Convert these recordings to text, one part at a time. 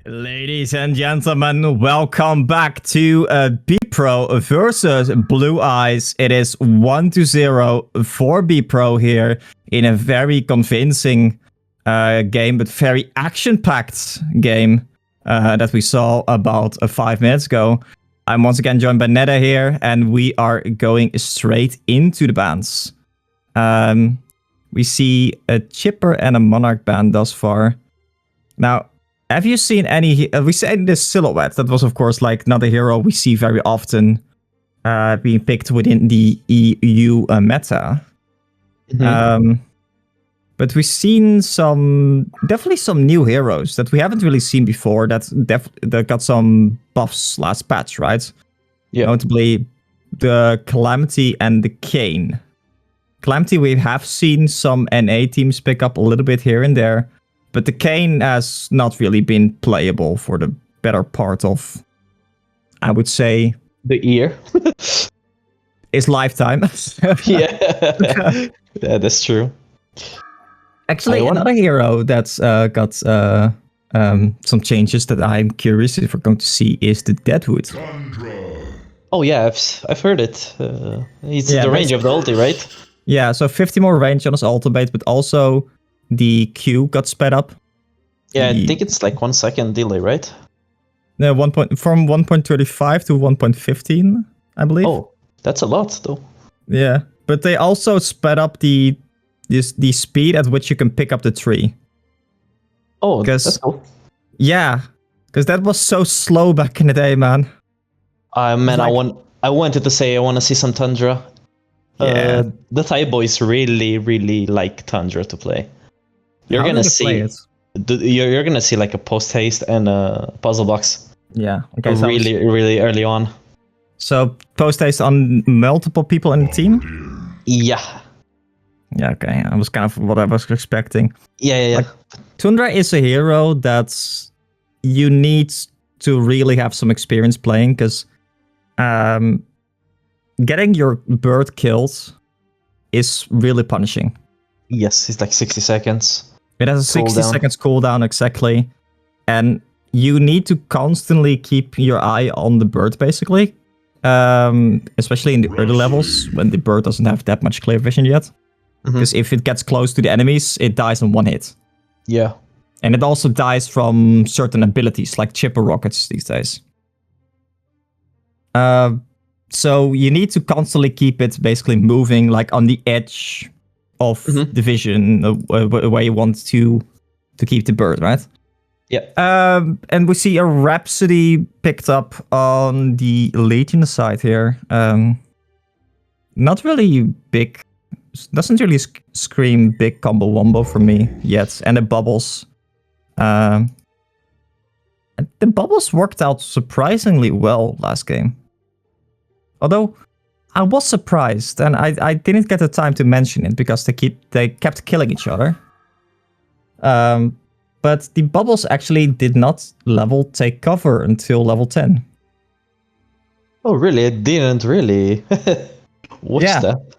Ladies and gentlemen, welcome back to BPro versus Blue Eyes. It is 1-0 for BPro here in a very convincing game, but very action-packed game that we saw about 5 minutes ago. I'm once again joined by Neda here, and we are going straight into the bans. We see a Chipper and a Monarch ban thus far. Now, have you seen any... we said this Silhouette, that was of course like not a hero we see very often being picked within the EU meta. Mm-hmm. But we've seen definitely some new heroes that we haven't really seen before that got some buffs last patch, right? Yeah. Notably the Calamity and the Kane. Calamity, we have seen some NA teams pick up a little bit here and there. But the Kane has not really been playable for the better part of, I would say... the year. His lifetime. Yeah, that's true. Actually, another hero that's got some changes that I'm curious if we're going to see is the Deadwood. Oh yeah, I've heard it. He's the range of the ulti, right? Yeah, so 50 more range on his ultimate, but also... the Q got sped up. Yeah, I think it's like 1 second delay, right? No, from 1.35 to 1.15, I believe. Oh, that's a lot, though. Yeah, but they also sped up the speed at which you can pick up the tree. Oh, that's cool. Yeah, because that was so slow back in the day, man. Man, like, I wanted to say I want to see some Tundra. Yeah. The Thai boys really like Tundra to play. You're gonna see you're gonna see like a post haste and a puzzle box. Yeah, okay. Really early on. So post haste on multiple people in the team? Yeah. Yeah, okay. That was kind of what I was expecting. Yeah. Like, Tundra is a hero that you need to really have some experience playing, because getting your bird killed is really punishing. Yes, it's like 60 seconds. It has a 60 seconds cooldown, exactly. And you need to constantly keep your eye on the bird, basically. Especially in the early levels, when the bird doesn't have that much clear vision yet. Because if it gets close to the enemies, it dies in one hit. Yeah. And it also dies from certain abilities, like chipper rockets these days. So you need to constantly keep it basically moving, like on the edge of the vision, where you want to keep the bird, right? Yeah. And we see a Rhapsody picked up on the Legion side here. Not really big, doesn't really scream big combo wombo for me yet. And the bubbles. The bubbles worked out surprisingly well last game. Although I was surprised, and I didn't get the time to mention it because they kept killing each other. But the bubbles actually did not take cover until level 10. Oh really? It didn't really. What's that?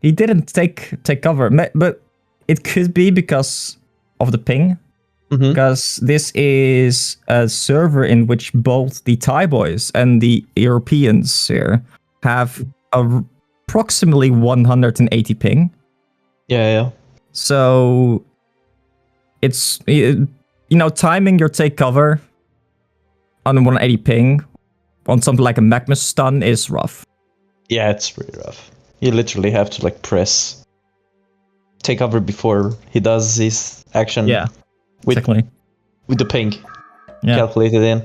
He didn't take cover, but it could be because of the ping. Because this is a server in which both the Thai boys and the Europeans here have approximately 180 ping. Yeah. So it's, timing your take cover on 180 ping on something like a Magma stun is rough. Yeah, it's pretty rough. You literally have to like press take cover before he does his action. Yeah. Exactly. With the ping calculated in.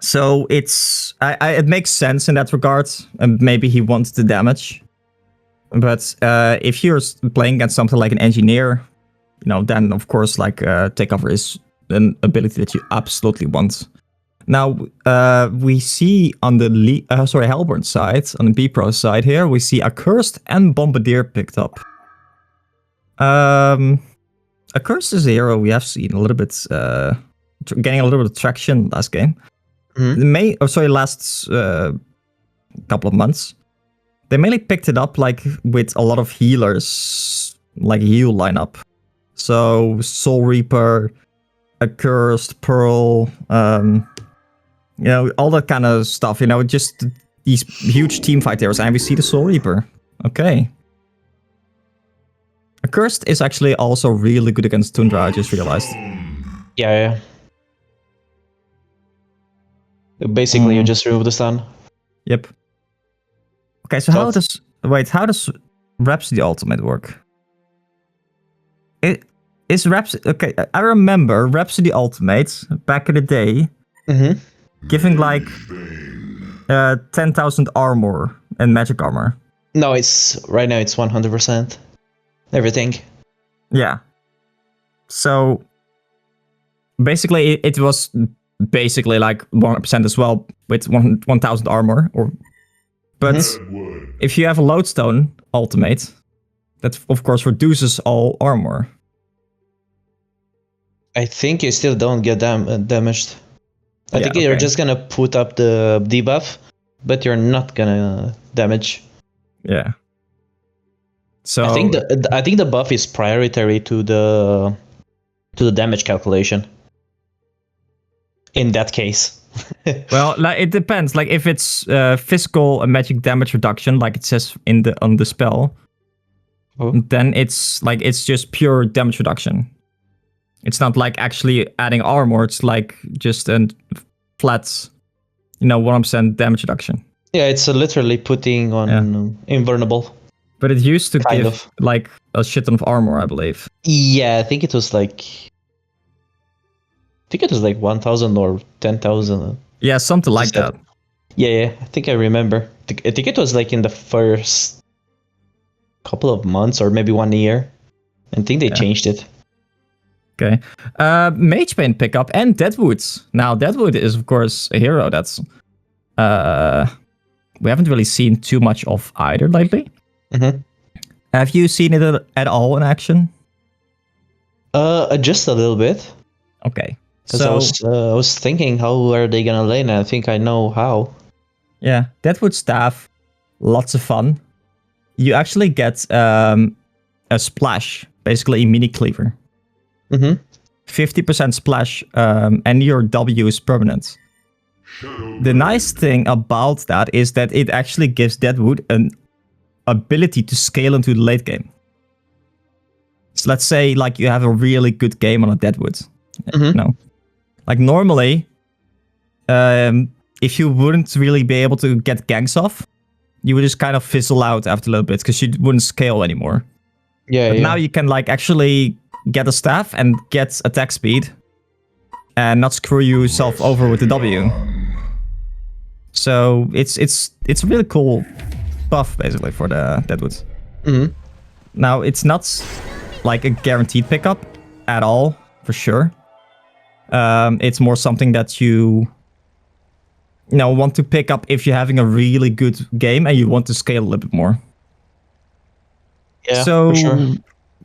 So it's it makes sense in that regard, and maybe he wants the damage. But if you're playing against something like an engineer, then of course like take cover is an ability that you absolutely want. Now we see on the Hellborn side, on the BPro side here, we see Accursed and Bombardier picked up. Accursed is a hero we have seen a little bit, getting a little bit of traction last game. Last couple of months. They mainly picked it up like with a lot of healers, like heal lineup. So Soul Reaper, Cursed, Pearl, all that kind of stuff. Just these huge team fight heroes. And we see the Soul Reaper. Okay. Cursed is actually also really good against Tundra, I just realized. Yeah. Basically, you just remove the stun. Yep. Okay, so how does Rhapsody Ultimate work? Is Rhapsody... Okay, I remember Rhapsody Ultimate back in the day giving like 10,000 armor and magic armor. No, right now it's 100%. Everything. Yeah. So basically it was basically like 100% as well with 1,000 armor. But if you have a Lodestone ultimate, that of course reduces all armor. I think you still don't get damaged. I think you're just gonna put up the debuff, but you're not gonna damage. Yeah. So I think the buff is priority to the damage calculation. In that case. Well, like it depends. Like if it's physical and magic damage reduction, like it says on the spell, then it's just pure damage reduction. It's not like actually adding armor. It's like just a flat, 1% damage reduction. Yeah, it's literally putting on invulnerable. But it used to give like a shit ton of armor, I believe. Yeah, I think it was like 1,000 or 10,000. Yeah, something like that. Yeah, I think I remember. I think it was like in the first couple of months or maybe 1 year. I think they changed it. Okay. Mage Pain pickup and Deadwood. Now, Deadwood is, of course, a hero that's... we haven't really seen too much of either lately. Have you seen it at all in action? Just a little bit. Okay. Because I was thinking, how are they gonna lane? I think I know how. Yeah, Deadwood Staff, lots of fun. You actually get a splash, basically a mini cleaver. 50% splash, and your W is permanent. The nice thing about that is that it actually gives Deadwood an ability to scale into the late game. So let's say like you have a really good game on a Deadwood. Like normally, if you wouldn't really be able to get ganks off, you would just kind of fizzle out after a little bit because you wouldn't scale anymore. But now you can like actually get a staff and get attack speed and not screw yourself over with the W. So it's a really cool buff basically for the Deadwood. Now it's not like a guaranteed pickup at all, for sure. It's more something that you want to pick up if you're having a really good game and you want to scale a little bit more. Yeah, so for sure.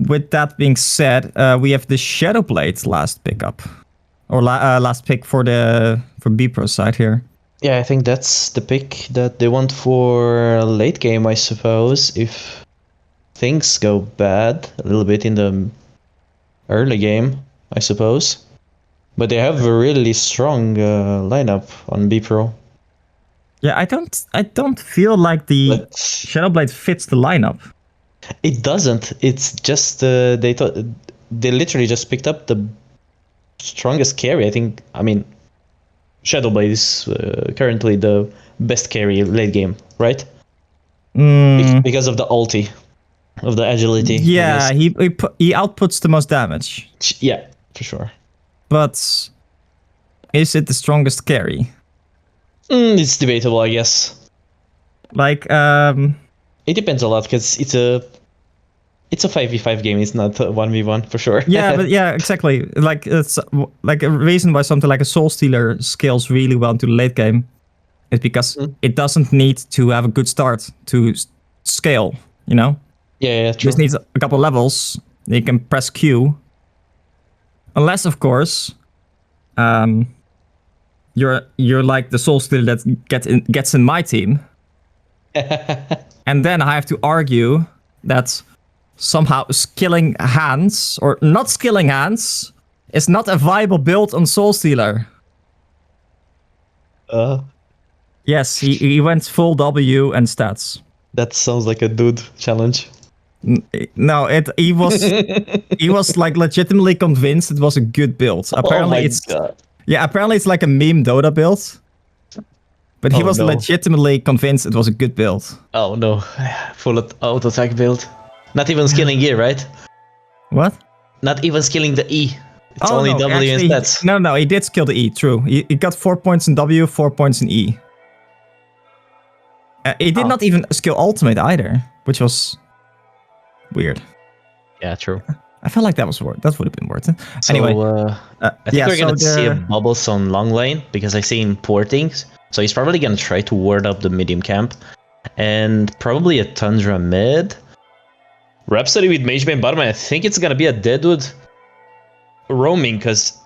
With that being said, we have the Shadowblade last pickup, or last pick for BPro side here. Yeah, I think that's the pick that they want for late game, I suppose. If things go bad a little bit in the early game, I suppose. But they have a really strong lineup on BPro. Yeah, I don't feel like the Shadowblade fits the lineup. It doesn't. It's just they literally just picked up the strongest carry. I mean, Shadowblade is currently the best carry late game, right? Because of the ulti, of the agility. Yeah, he outputs the most damage. Yeah, for sure. But is it the strongest carry? It's debatable, I guess. Like, it depends a lot because it's a 5v5 game. It's not a 1v1 for sure. Yeah, but yeah, exactly. Like it's like a reason why something like a Soul Stealer scales really well into the late game is because it doesn't need to have a good start to scale. Yeah, true. It just needs a couple levels. You can press Q. Unless, of course, you're like the Soul Stealer that gets in my team. And then I have to argue that somehow skilling hands or not skilling hands is not a viable build on Soul Stealer. Yes, he went full W and stats. That sounds like a dude challenge. No, he was like legitimately convinced it was a good build. Apparently God. Yeah, apparently it's like a meme Dota build. But he was legitimately convinced it was a good build. Oh no, full auto attack build. Not even skilling gear, right? What? Not even skilling the E. It's only W and stats. No, he did skill the E, true. He got 4 points in W, 4 points in E. He did not even skill ultimate either, which was weird. Yeah, true. I felt like that would have been worth it. So, anyway, I think we're gonna see a bubbles on long lane because I see him porting. So he's probably gonna try to ward up the medium camp, and probably a Tundra mid. Rhapsody with Mage Bane bottom. I think it's gonna be a Deadwood roaming because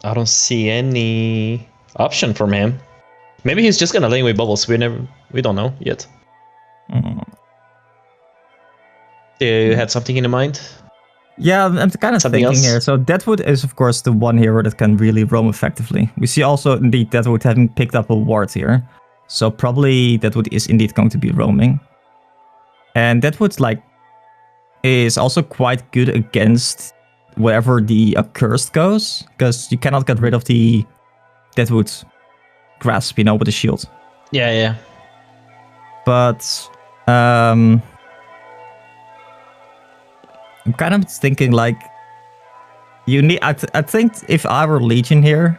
I don't see any option from him. Maybe he's just gonna lane with bubbles. We don't know yet. You had something in mind? Yeah, I'm kind of thinking here. So Deadwood is of course the one hero that can really roam effectively. We see also indeed Deadwood having picked up a ward here. So probably Deadwood is indeed going to be roaming. And Deadwood is also quite good against wherever the accursed goes, because you cannot get rid of the Deadwood grasp, with the shield. Yeah. But I'm kind of thinking you need. I think if I were Legion here,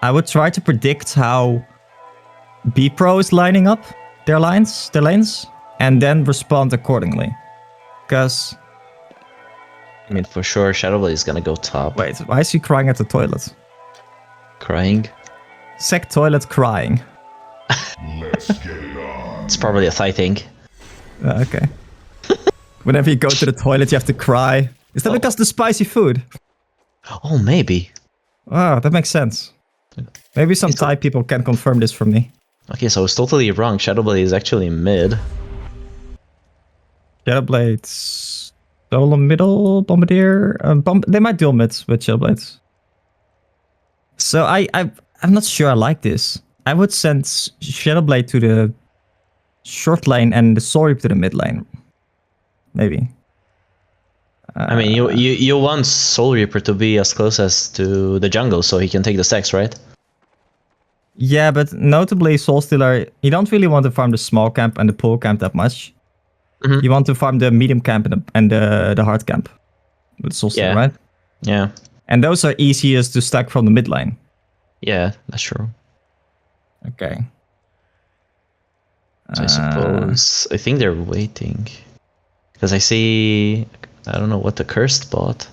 I would try to predict how BPro is lining up their lanes, and then respond accordingly. Because I mean, for sure, Shadowblade is gonna go top. Wait, why is he crying at the toilet? Crying? Sec toilet crying. Let's get it on. It's probably a Thai thing. Okay. Whenever you go to the toilet, you have to cry. Is that because of the spicy food? Oh, maybe. Oh, that makes sense. Maybe some Thai people can confirm this for me. Okay, so I was totally wrong. Shadowblade is actually mid. Shadowblades, solo middle, Bombardier. They might dual mids with Shadowblades. So I'm not sure I like this. I would send Shadowblade to the short lane and the Soul Reaper to the mid lane. Maybe. I mean, you want Soul Reaper to be as close as to the jungle so he can take the stacks, right? Yeah, but notably Soul Stealer, you don't really want to farm the small camp and the pool camp that much. Mm-hmm. You want to farm the medium camp and the hard camp with Soul Stealer, right? Yeah. And those are easiest to stack from the mid lane. Yeah, that's true. Okay. So I think they're waiting. Because I see, I don't know what the cursed bot.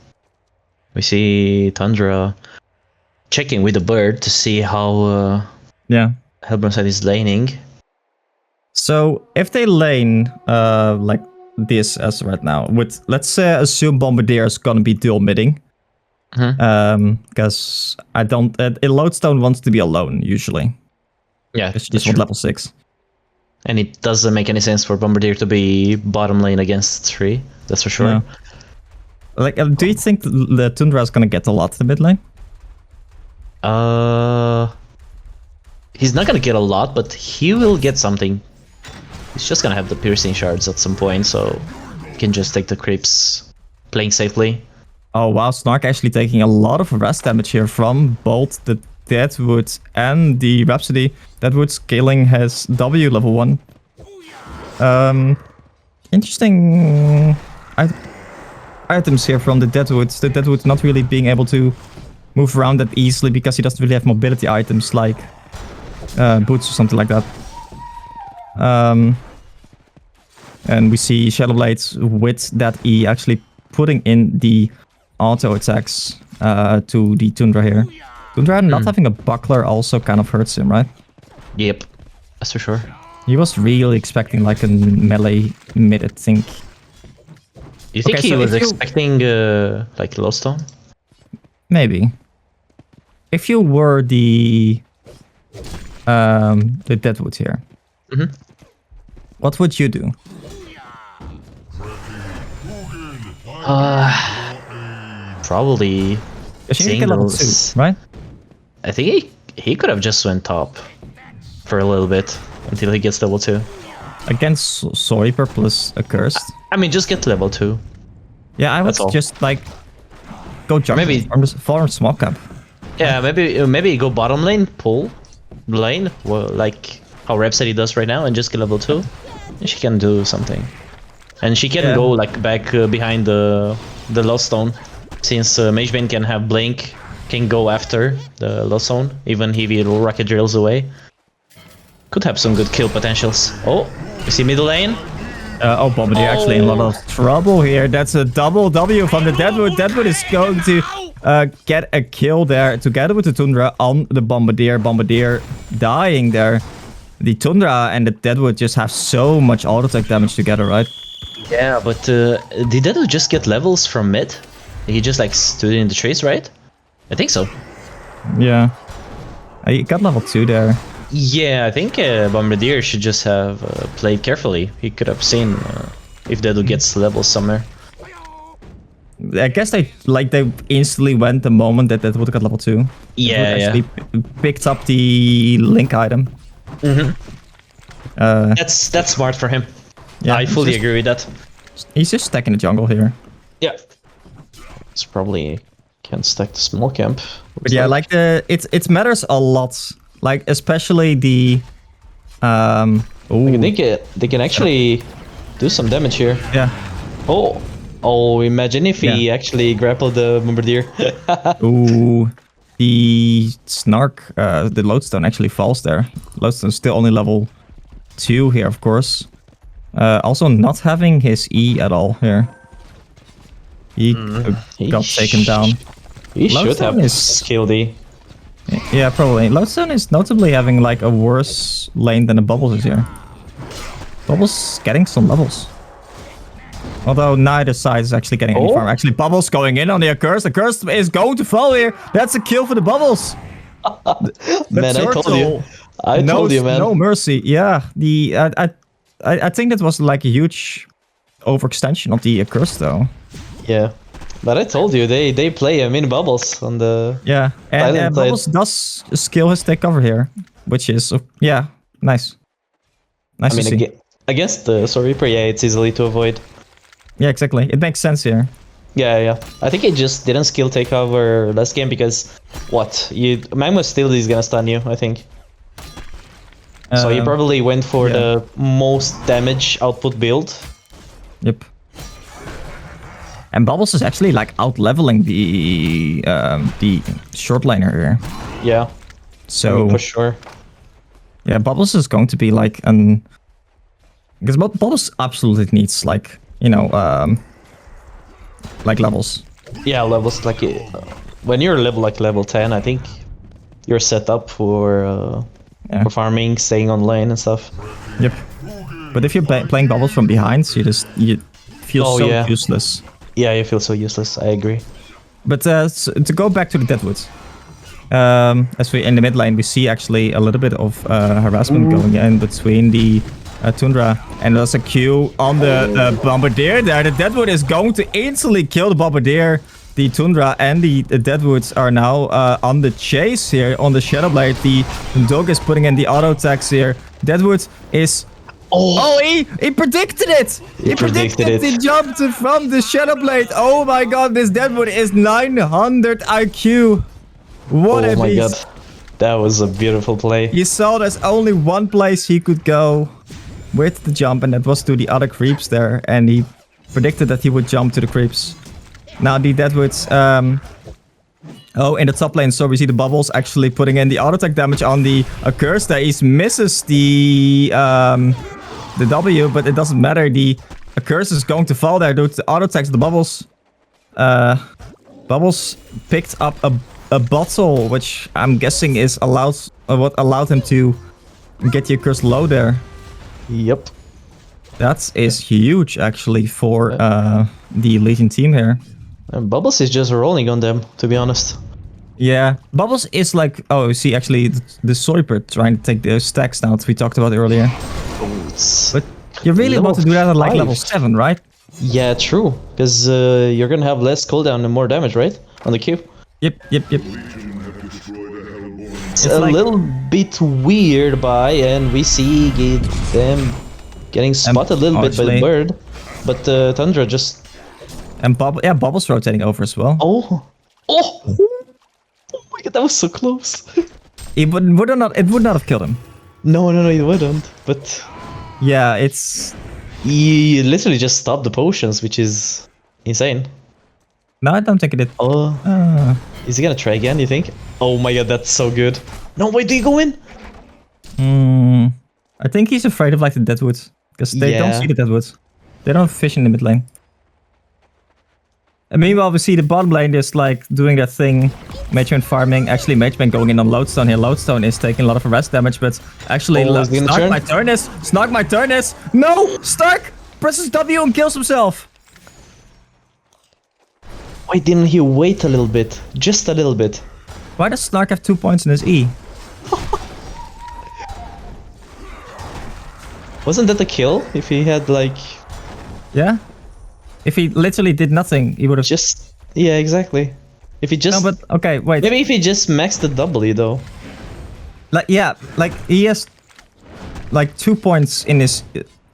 We see Tundra checking with the bird to see how Hellbronnside is laning. So if they lane like this as right now, with let's assume Bombardier is gonna be dual midding. Because Lodestone wants to be alone usually. Yeah, she just wants level 6. And it doesn't make any sense for Bombardier to be bottom lane against 3. That's for sure. Yeah. Do you think the Tundra is gonna get a lot to the mid lane? He's not gonna get a lot, but he will get something. He's just gonna have the piercing shards at some point, so he can just take the creeps, playing safely. Oh wow, Snark actually taking a lot of rest damage here from both the Deadwood and the Rhapsody. Deadwood scaling has W level 1. Interesting items here from the Deadwood. The Deadwood not really being able to move around that easily because he doesn't really have mobility items like boots or something like that. And we see Shadowblades with that E actually putting in the auto attacks to the Tundra here. Tundra not having a buckler also kind of hurts him, right? Yep, that's for sure. He was really expecting like a melee mid, I think. You think he was expecting like Lodestone? Maybe. If you were the Deadwood here, what would you do? probably level 2, right? I think he could have just went top for a little bit until he gets level 2. Against Soiper plus Accursed. I mean, just get level 2. Yeah, I would just like go jump maybe farm small camp. Yeah, maybe go bottom lane, pull lane, well, like how Rhapsody does right now, and just get level 2. And she can do something, and she can go like back behind the Lost Zone, since Mage Bane can have blink, can go after the Lost Zone, even if he rocket drills away. Could have some good kill potentials. Oh, you see middle lane. Bombardier actually in a lot of trouble here. That's a double W from the Deadwood. Deadwood is going to get a kill there together with the Tundra on the Bombardier. Bombardier dying there. The Tundra and the Deadwood just have so much auto attack damage together, right? Yeah, but did Deadwood just get levels from mid? He just like stood in the trees, right? I think so. Yeah. He got level 2 there. Yeah, I think Bombardier should just have played carefully. He could have seen if Deadwood gets levels somewhere. I guess they instantly went the moment that Deadwood got level 2. Yeah, actually picked up the link item. That's smart for him. Yeah, I fully agree with that. He's just stacking the jungle here. Yeah. It's probably can't stack the small camp. But yeah, like it matters a lot. Like especially the they can actually do some damage here. Yeah. Oh, imagine if he actually grappled the Bombardier. Ooh. The Snark, the Lodestone actually falls there. Lodestone's still only level 2 here, of course. Also not having his E at all here. He got taken down. He should have skill D. Yeah, probably. Lodestone is notably having like a worse lane than the Bubbles is here. Bubbles getting some levels. Although neither side is actually getting any farm. Actually, Bubbles going in on the Accursed. Accursed is going to fall here. That's a kill for the Bubbles. Man, I told you. I told you, man. No mercy. Yeah, I think that was like a huge overextension of the Accursed, though. Yeah. But I told you, they play him in Bubbles on the... Yeah, and Bubbles does skill his take cover here, which is, nice. Nice to see. Against the Reaper, yeah, it's easily to avoid. Yeah, exactly. It makes sense here. Yeah. I think he just didn't skill take cover last game because, Magma still is gonna stun you, I think. So he probably went for the most damage output build. Yep. And Bubbles is actually like out-leveling the short laner here. Yeah. So for sure. Yeah, Bubbles is going to be like because Bubbles absolutely needs like like levels. Yeah, levels like when you're level 10, I think you're set up for farming, staying on lane and stuff. Yep. But if you're playing Bubbles from behind, you feel useless. Yeah, you feel so useless. I agree. But to go back to the Deadwood, as we in the mid lane, we see actually a little bit of harassment going in between the Tundra, and there's a Q on the Bombardier there. The Deadwood is going to instantly kill the Bombardier. The Tundra and the Deadwoods are now on the chase here on the Shadowblade. The dog is putting in the auto attacks here. Deadwood is... he predicted it! He predicted it! He jumped from the Shadowblade. Oh my god, this Deadwood is 900 IQ. What a beast. Oh my god. That was a beautiful play. He saw there's only one place he could go with the jump, and that was to the other creeps there. And he predicted that he would jump to the creeps. Now the Deadwoods... in the top lane, so we see the Bubbles actually putting in the auto attack damage on the Accursed there. He misses the W, but it doesn't matter. The Accursed is going to fall there due to the auto attacks of the Bubbles. Bubbles picked up a bottle, which I'm guessing is what allowed him to get the Accursed low there. Yep. That is huge, actually, for the Legion team here. And Bubbles is just rolling on them, to be honest. Yeah, Bubbles is like... Oh, you see, actually, the Soiper trying to take the stacks now that we talked about earlier. But you really want to do that at like level 7, right? Yeah, true. Because you're gonna have less cooldown and more damage, right? On the Q. Yep. It's a little bit weird and we see them getting spotted a little bit by the bird. But Tundra just... And Bubble's rotating over as well. Oh my god, that was so close. It would not have killed him. No, it wouldn't. But yeah, it's... He literally just stopped the potions, which is insane. No, I don't think it did. Oh. Is he gonna try again, you think? Oh my god, that's so good. No, wait, do you go in? I think he's afraid of like the Deadwood. Because they don't see the Deadwood. They don't fish in the mid lane. And meanwhile, we see the bottom lane just like doing that thing. Mageman farming. Actually, Mageman going in on Lodestone here. Lodestone is taking a lot of arrest damage, but actually, Snark my turn is. No! Stark presses W and kills himself. Why didn't he wait a little bit? Just a little bit. Why does Snark have 2 points in his E? Wasn't that a kill? If he had like... Yeah? If he literally did nothing, he would have... Just... Yeah, exactly. If he just... No, but... Okay, wait. Maybe if he just maxed the W, though. Like, yeah. Like, he has... Like, 2 points in his...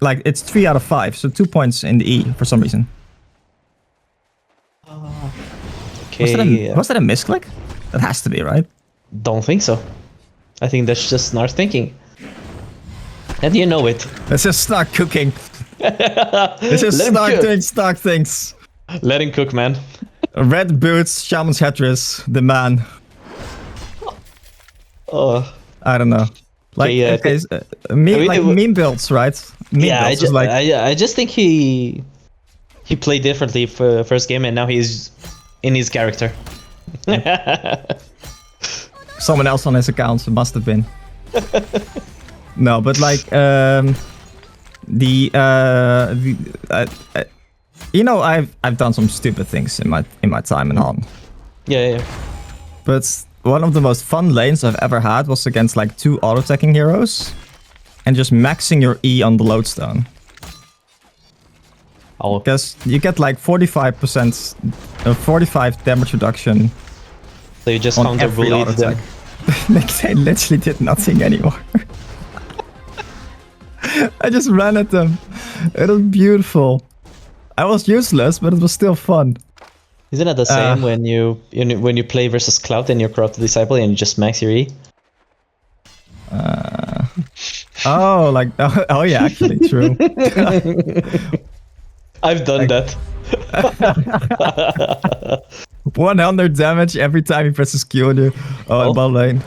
Like, it's 3 out of 5. So 2 points in the E, for some reason. Okay. Was that a misclick? That has to be, right? Don't think so. I think that's just Snark thinking. And you know it. Let's just start cooking. Let's just start doing Snark things. Let him cook, man. Red boots, Shaman's headdress, the man. Oh. I don't know. Like, meme builds, right? I just think he played differently for first game, and now he's in his character. Someone else on his account must have been. No, but like you know, I've done some stupid things in my time in HoN. Yeah. But one of the most fun lanes I've ever had was against like 2 auto-attacking heroes and just maxing your E on the Lodestone. Because you get like 45%, 45 damage reduction. So you just counter-bullied them. They literally did nothing anymore. I just ran at them. It was beautiful. I was useless, but it was still fun. Isn't it the same when you play versus Cloud and you're Corrupted Disciple and you just max your E? Oh, like oh yeah, actually true. I've done that. 100 damage every time he presses Q on you. Oh, bottom lane.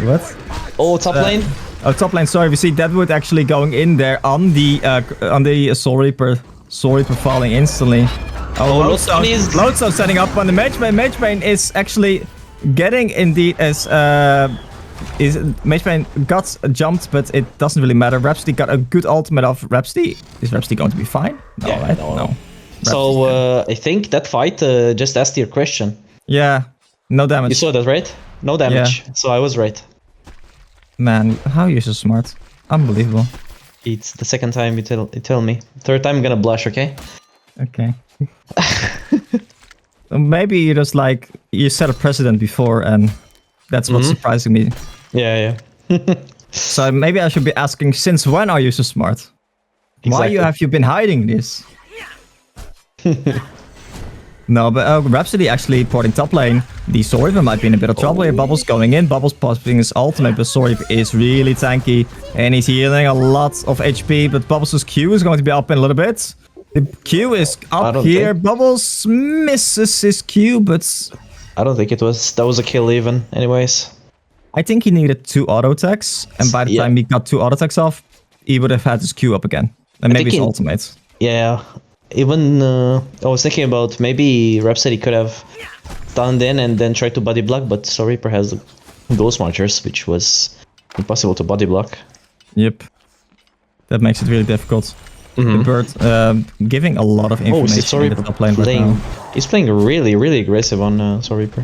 What? Oh, top lane. Oh, top lane. Sorry, we see Deadwood actually going in there on the Soul Reaper falling instantly. Oh, Lodestone setting up on the Mageman. Mageman is actually getting indeed as Mageman got jumped, but it doesn't really matter. Rhapsody got a good ultimate off Rhapsody. Is Rhapsody going to be fine? No, yeah, right? No. So I think that fight just asked your question. Yeah, no damage. You saw that, right? No damage. Yeah. So I was right. Man, how are you so smart? Unbelievable. It's the second time you tell me. Third time I'm gonna blush, okay? Okay. Maybe you just like you set a precedent before, and that's what's surprising me. Yeah. So maybe I should be asking, since when are you so smart? Exactly. Why have you been hiding this? No, but Rhapsody actually porting top lane. The Soul Reaper might be in a bit of trouble here. Bubbles going in. Bubbles popping his ultimate, but Soul Reaper is really tanky. And he's healing a lot of HP, but Bubbles' Q is going to be up in a little bit. The Q is up here. Bubbles misses his Q, but... I don't think that was a kill even, anyways. I think he needed 2 auto attacks, and by the time he got 2 auto attacks off, he would have had his Q up again. And maybe his ultimate. Yeah. Even I was thinking about maybe Rhapsody could have stunned in and then tried to body block, but Soul Reaper has Ghost Marchers, which was impossible to body block. Yep. That makes it really difficult. The bird giving a lot of information in the top lane right now. He's playing really, really aggressive on Soul Reaper.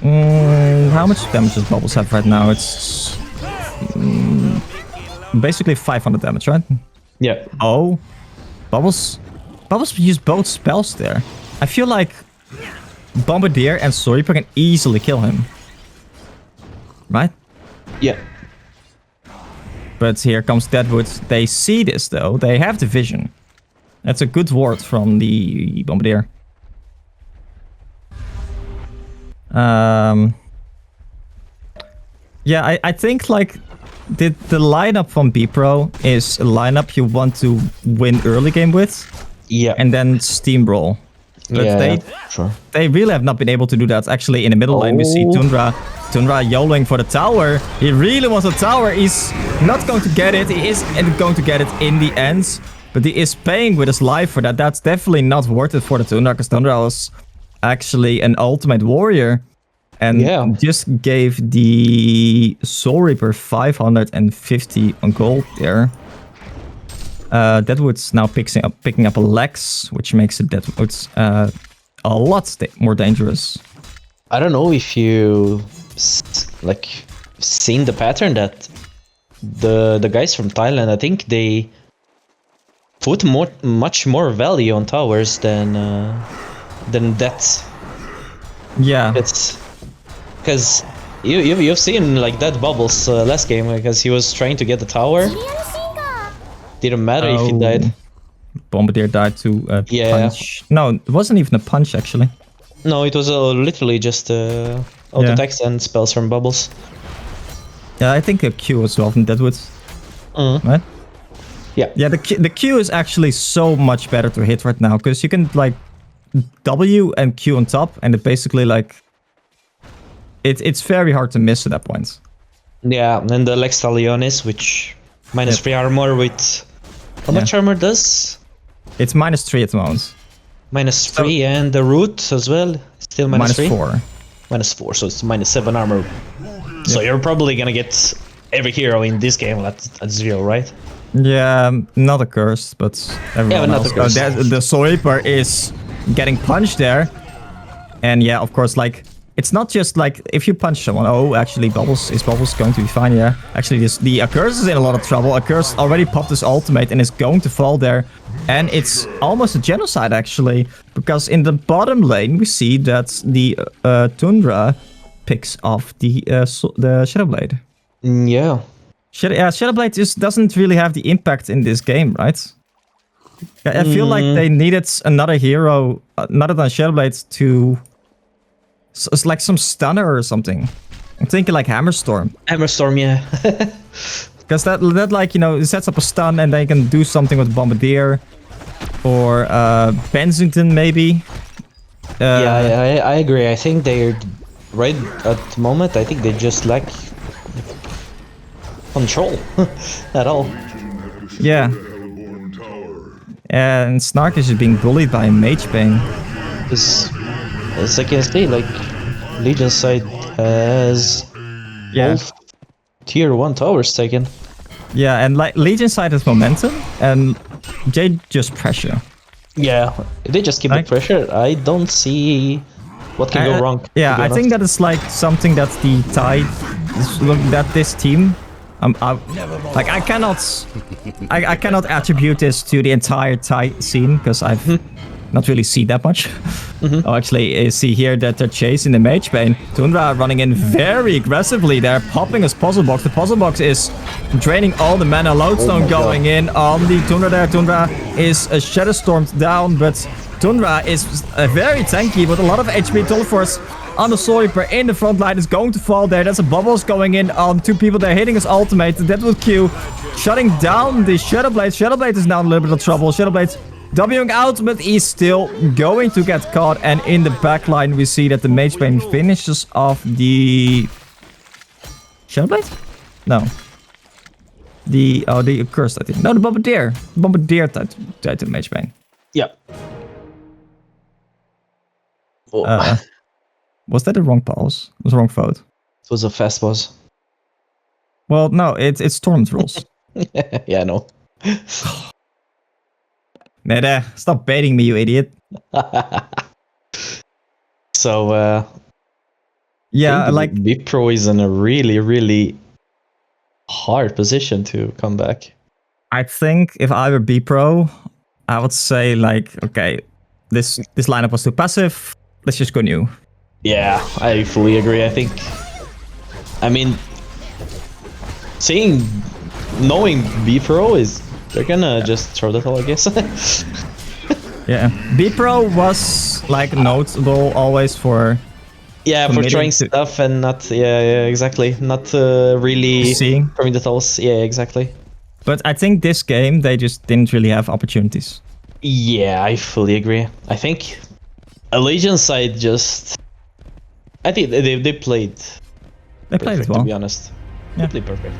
How much damage does Bubbles have right now? It's basically 500 damage, right? Yeah. Oh, Bubbles Bubbles used both spells there. I feel like Bombardier and Sweeper can easily kill him. Right? Yeah. But here comes Deadwood. They see this though. They have the vision. That's a good ward from the Bombardier. Yeah, I think like the lineup from BPro is a lineup you want to win early game with. Yeah. And then steamroll. But sure. They really have not been able to do that. Actually, in the middle lane, we see Tundra YOLOing for the tower. He really wants a tower. He's not going to get it. He is going to get it in the end. But he is paying with his life for that. That's definitely not worth it for the Tundra, because Tundra was actually an ultimate warrior. And just gave the Soul Reaper 550 on gold there. Deadwood's now picking up a Lex, which makes it Deadwood's a lot more dangerous. I don't know if you like seen the pattern that the guys from Thailand, I think they put much more value on towers than that. Yeah, it's because you've seen like that Bubbles last game, because he was trying to get the tower. Didn't matter if he died. Bombardier died to a punch. No, it wasn't even a punch actually. No, it was literally just auto attacks and spells from Bubbles. Yeah, I think a Q as well from Deadwood. Right? Yeah. Yeah, the Q is actually so much better to hit right now, because you can like W and Q on top, and it basically like it's very hard to miss at that point. Yeah, and the Lex Talionis, which minus 3 armor with how much armor does? It's -3 at the moment. -3, and the root as well, still -3? -4. -4, so it's -7 armor. So you're probably gonna get every hero in this game at 0, right? Yeah, not a curse, but everyone else. The Soul Reaper is getting punched there. And yeah, of course, like, it's not just like if you punch someone. Oh, actually, Bubbles going to be fine? Yeah. Actually, the Accurse is in a lot of trouble. Accurse already popped his ultimate and is going to fall there. And it's almost a genocide, actually. Because in the bottom lane, we see that the Tundra picks off the Shadowblade. Yeah. Shadowblade just doesn't really have the impact in this game, right? I feel like they needed another hero, other than Shadowblade, to... It's like some stunner or something. I'm thinking like Hammerstorm. Hammerstorm, yeah. Because that like, you know, it sets up a stun and they can do something with Bombardier. Or Bensington, maybe. Yeah, I agree. I think they're... Right at the moment, I think they just lack... control. At all. Yeah. And Snark is just being bullied by Mage Bane. As I can see, like, Legion side has all tier 1 towers taken. Yeah, and like Legion side has momentum, and Jade just pressure. Yeah, if they just keep the pressure, I don't see what can go wrong. Yeah, I think that is like something that the Thai, that this team, like I cannot attribute this to the entire Thai scene, because I've not really seen that much. Oh, actually, see here that they're chasing the Mage Bane. Tundra running in very aggressively. They're popping his puzzle box. The puzzle box is draining all the mana. Lodestone going in on the Tundra there. Tundra is Shadow Stormed down, but Tundra is very tanky with a lot of HP. Tolforce on the Soul Reaper in the front line is going to fall there. That's a Bubbles going in on 2 people. They're hitting his ultimate. That will Q, shutting down the Shadowblade. Shadowblade is now in a little bit of trouble. Shadowblade Wing out, but he's still going to get caught. And in the backline, we see that the Mage Bane finishes off the... Shadowblade? No. The Accursed, I think. No, the Bombardier. Bombardier tied to Mage Bane. Yeah. Was that a wrong pause? It was a wrong vote. It was a fast pause. Well, no, it's tournament rules. Yeah, I know. Nede, stop baiting me, you idiot. So, yeah, like... BPro is in a really, really hard position to come back. I think if I were BPro, I would say like, okay, this lineup was too passive. Let's just go new. Yeah, I fully agree. I mean, knowing BPro is they're gonna just throw that all, I guess. Yeah, BPro was like notable always for. Yeah, for trying to stuff and not. Yeah, exactly. Not really seeing. throwing the tools. Yeah, exactly. But I think this game they just didn't really have opportunities. Yeah, I fully agree. I think Allegiant side just. I think they played. They played it well. To be honest, Yeah. they played perfect.